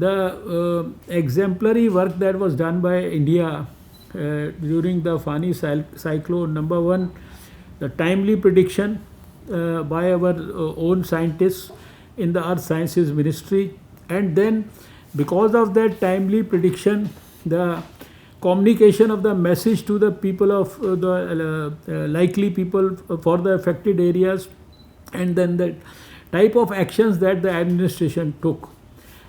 the exemplary work that was done by India during the Fani cyclone. Number one, the timely prediction by our own scientists in the Earth Sciences Ministry, and then because of that timely prediction, the communication of the message to the people of the likely people for the affected areas, and then the type of actions that the administration took,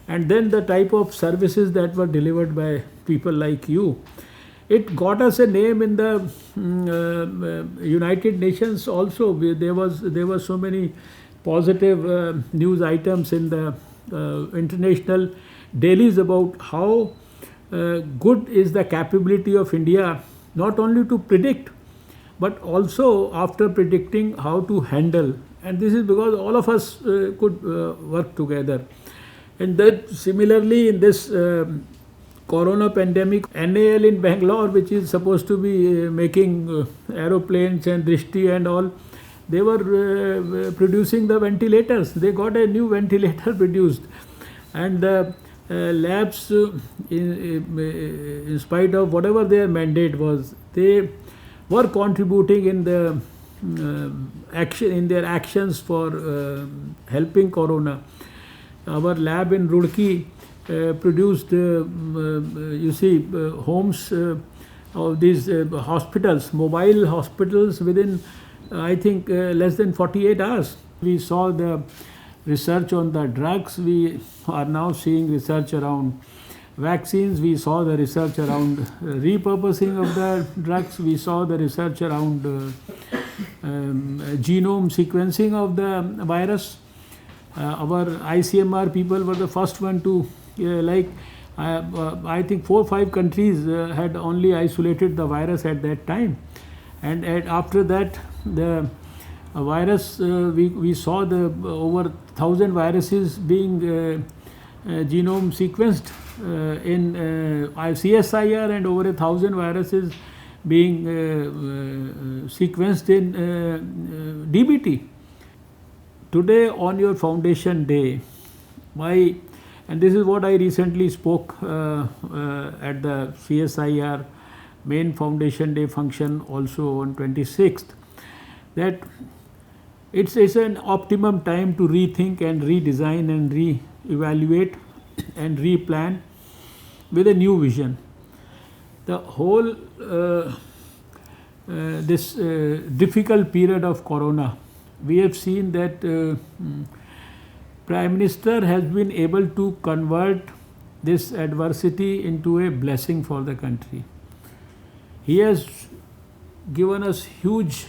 and then the type of services that were delivered by people like you. It got us a name in the United Nations also. There were so many positive news items in the international dailies about how good is the capability of India, not only to predict, but also after predicting how to handle. And this is because all of us could work together. And that similarly in this corona pandemic, NAL in Bangalore, which is supposed to be making aeroplanes and Drishti and all, they were producing the ventilators. They got a new ventilator produced. And the labs, in spite of whatever their mandate was, they were contributing in the in their actions for helping corona. Our lab in Roorkee produced, homes of these hospitals, mobile hospitals within, I think, less than 48 hours. We saw the research on the drugs. We are now seeing research around vaccines. We saw the research around repurposing of the drugs. We saw the research around genome sequencing of the virus. Our ICMR people were the first one to, I think 4 or 5 countries had only isolated the virus at that time. And after that, the virus, we saw the over 1,000 viruses being genome sequenced in CSIR, and over 1,000 viruses being sequenced in DBT. Today on your foundation day, and this is what I recently spoke at the CSIR main foundation day function also on 26th, that it's an optimum time to rethink and redesign and re-evaluate and replan with a new vision. The whole this difficult period of corona, we have seen that Prime Minister has been able to convert this adversity into a blessing for the country. He has given us huge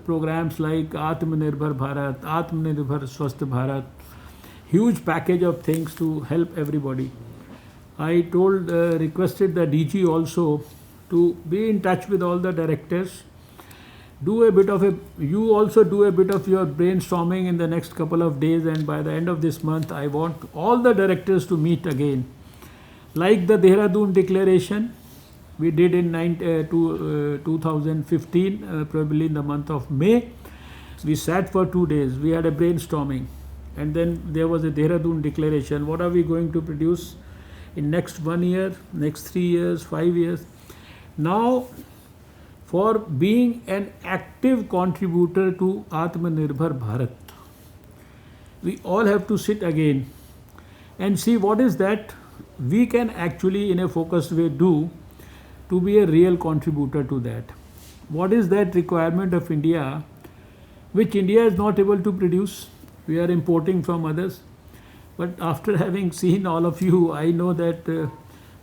programs like Atmanirbhar Bharat, Atmanirbhar Swasth Bharat, huge package of things to help everybody. I requested the DG also to be in touch with all the directors. You also do a bit of your brainstorming in the next couple of days, and by the end of this month, I want all the directors to meet again. Like the Dehradun declaration we did in 2015, probably in the month of May. We sat for 2 days, we had a brainstorming, and then there was a Dehradun declaration. What are we going to produce in next 1 year, next 3 years, 5 years? Now, for being an active contributor to Atmanirbhar Bharat, we all have to sit again and see what is that we can actually in a focused way do to be a real contributor to that. What is that requirement of India which India is not able to produce? We are importing from others. But after having seen all of you, I know that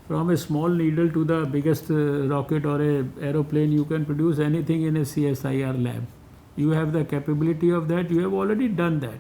from a small needle to the biggest rocket or a aeroplane, you can produce anything in a CSIR lab. You have the capability of that. You have already done that.